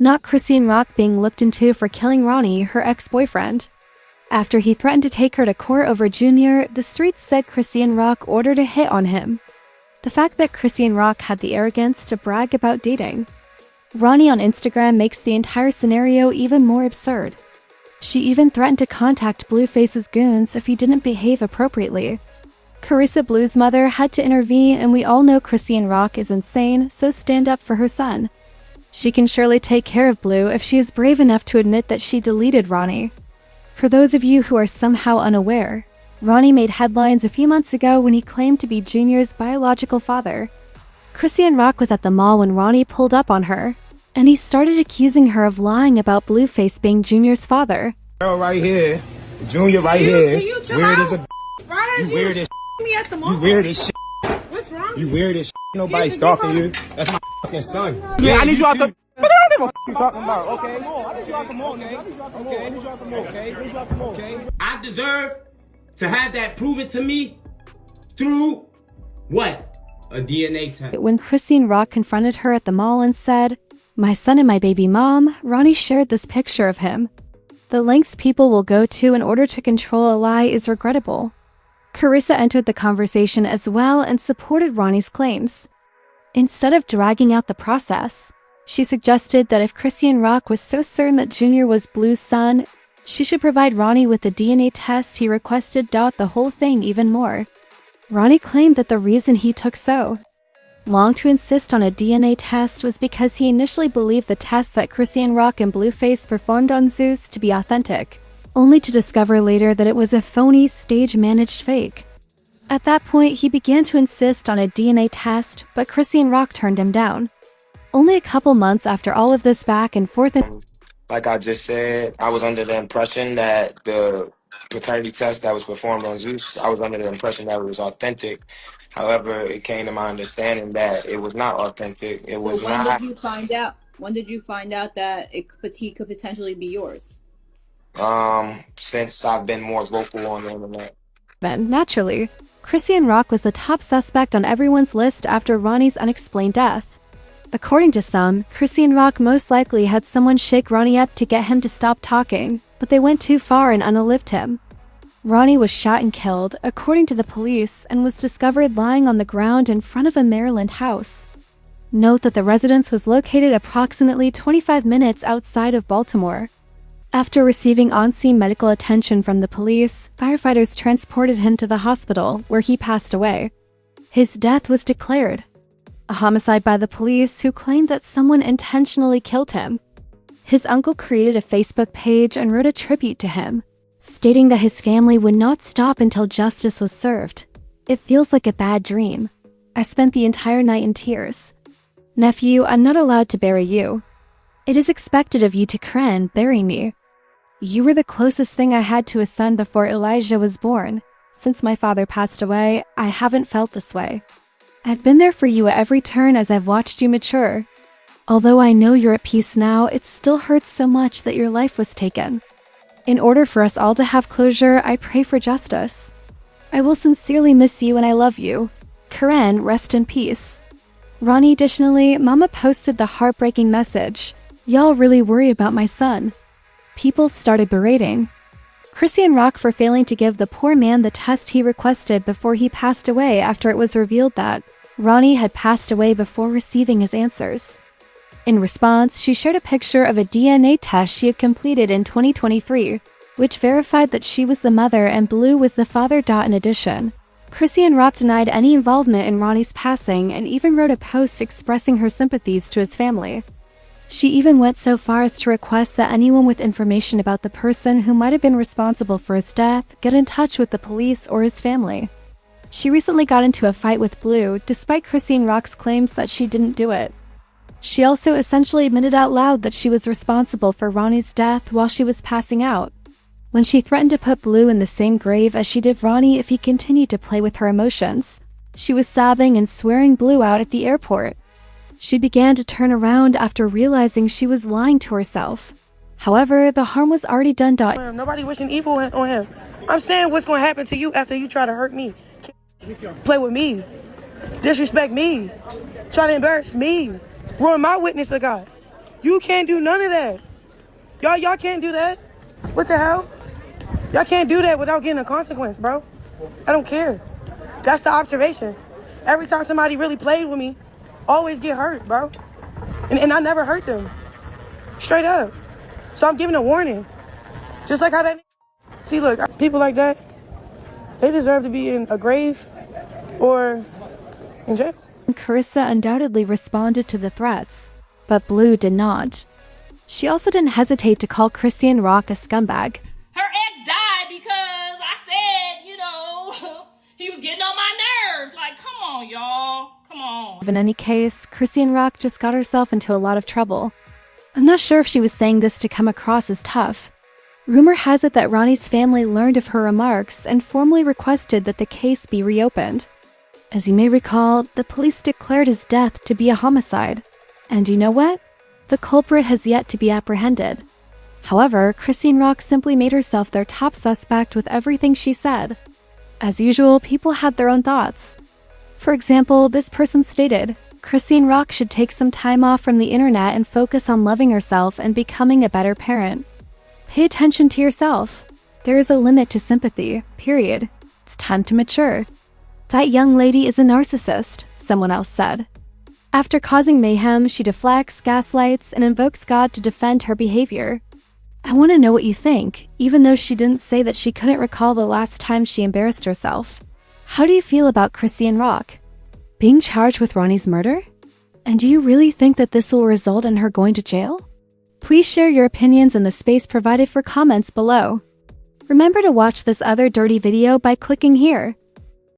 not Chrisean Rock being looked into for killing Ronny, her ex-boyfriend. After he threatened to take her to court over Junior, the streets said Chrisean Rock ordered a hit on him. The fact that Chrisean Rock had the arrogance to brag about dating Ronny on Instagram makes the entire scenario even more absurd. She even threatened to contact Blueface's goons if he didn't behave appropriately. Carissa Blue's mother had to intervene, and we all know Chrisean Rock is insane, so stand up for her son. She can surely take care of Blue if she is brave enough to admit that she deleted Ronny. For those of you who are somehow unaware, Ronny made headlines a few months ago when he claimed to be Junior's biological father. Chrisean Rock was at the mall when Ronny pulled up on her, and he started accusing her of lying about Blueface being Junior's father. Girl right here, Junior right here, weird as a Ryan, you weird as me at the mall. you weird as shit. What's wrong? You weird as shit. Nobody stalking you. That's my fucking son. Yeah, I need you out the. But I don't give a f you talking about. Okay, I need you out the mall, man. Okay, I need you out the mall. Okay, I need you out the mall. Okay. I deserve to have that proven to me through what? A DNA test. When Chrisean Rock confronted her at the mall and said, "My son and my baby mom," Ronny shared this picture of him. The lengths people will go to in order to control a lie is regrettable. Carissa entered the conversation as well and supported Ronny's claims. Instead of dragging out the process, she suggested that if Chrisean Rock was so certain that Junior was Blue's son, she should provide Ronny with the DNA test he requested. The whole thing even more. Ronny claimed that the reason he took so long to insist on a DNA test was because he initially believed the test that Chrisean Rock and Blueface performed on Zeus to be authentic, only to discover later that it was a phony, stage-managed fake. At that point, he began to insist on a DNA test, but Chrisean Rock turned him down. Only a couple months after all of this back and forth, Like I just said, I was under the impression that the paternity test that was performed on Zeus, I was under the impression that it was authentic. However, it came to my understanding that it was not authentic. It was when not. Did you find out? When did you find out that he could potentially be yours? Since I've been more vocal on the internet. Naturally, Chrisean Rock was the top suspect on everyone's list after Ronny's unexplained death. According to some, Chrisean Rock most likely had someone shake Ronny up to get him to stop talking, but they went too far and unalived him. Ronny was shot and killed, according to the police, and was discovered lying on the ground in front of a Maryland house. Note that the residence was located approximately 25 minutes outside of Baltimore. After receiving on-scene medical attention from the police, firefighters transported him to the hospital, where he passed away. His death was declared a homicide by the police, who claimed that someone intentionally killed him. His uncle created a Facebook page and wrote a tribute to him, stating that his family would not stop until justice was served. "It feels like a bad dream. I spent the entire night in tears. Nephew, I'm not allowed to bury you. It is expected of you to bury me. You were the closest thing I had to a son before Elijah was born. Since my father passed away, I haven't felt this way. I've been there for you at every turn as I've watched you mature. Although I know you're at peace now, it still hurts so much that your life was taken. In order for us all to have closure, I pray for justice. I will sincerely miss you and I love you. Karen, rest in peace." Ronny. Additionally, Mama posted the heartbreaking message, "Y'all really worry about my son." People started berating Chrisean Rock for failing to give the poor man the test he requested before he passed away, after it was revealed that Ronny had passed away before receiving his answers. In response, she shared a picture of a DNA test she had completed in 2023, which verified that she was the mother and Blue was the father. In addition, Chrisean Rock denied any involvement in Ronny's passing and even wrote a post expressing her sympathies to his family. She even went so far as to request that anyone with information about the person who might have been responsible for his death get in touch with the police or his family. She recently got into a fight with Blue, despite Chrisean Rock's claims that she didn't do it. She also essentially admitted out loud that she was responsible for Ronny's death while she was passing out, when she threatened to put Blue in the same grave as she did Ronny if he continued to play with her emotions. She was sobbing and swearing Blue out at the airport. She began to turn around after realizing she was lying to herself. However, the harm was already done. Nobody wishing evil on him. I'm saying what's going to happen to you after you try to hurt me. Play with me. Disrespect me. Try to embarrass me. Ruin my witness to God. You can't do none of that. Y'all can't do that. What the hell? Y'all can't do that without getting a consequence, bro. I don't care. That's the observation. Every time somebody really played with me, always get hurt, bro. And I never hurt them. Straight up. So I'm giving a warning. Just like how that... See, look, people like that, they deserve to be in a grave or in jail. Carissa undoubtedly responded to the threats, but Blue did not. She also didn't hesitate to call Chrisean Rock a scumbag. Her ex died because I said, he was getting on my nerves. Like, come on, y'all. Come on. In any case, Chrisean Rock just got herself into a lot of trouble. I'm not sure if she was saying this to come across as tough. Rumor has it that Ronnie's family learned of her remarks and formally requested that the case be reopened. As you may recall, the police declared his death to be a homicide. And you know what? The culprit has yet to be apprehended. However, Chrisean Rock simply made herself their top suspect with everything she said. As usual, people had their own thoughts. For example, this person stated, Chrisean Rock should take some time off from the internet and focus on loving herself and becoming a better parent. Pay attention to yourself. There is a limit to sympathy, period. It's time to mature. That young lady is a narcissist, someone else said. After causing mayhem, she deflects, gaslights, and invokes God to defend her behavior. I want to know what you think, even though she didn't say that she couldn't recall the last time she embarrassed herself. How do you feel about Chrisean Rock? Being charged with Ronnie's murder? And do you really think that this will result in her going to jail? Please share your opinions in the space provided for comments below. Remember to watch this other dirty video by clicking here.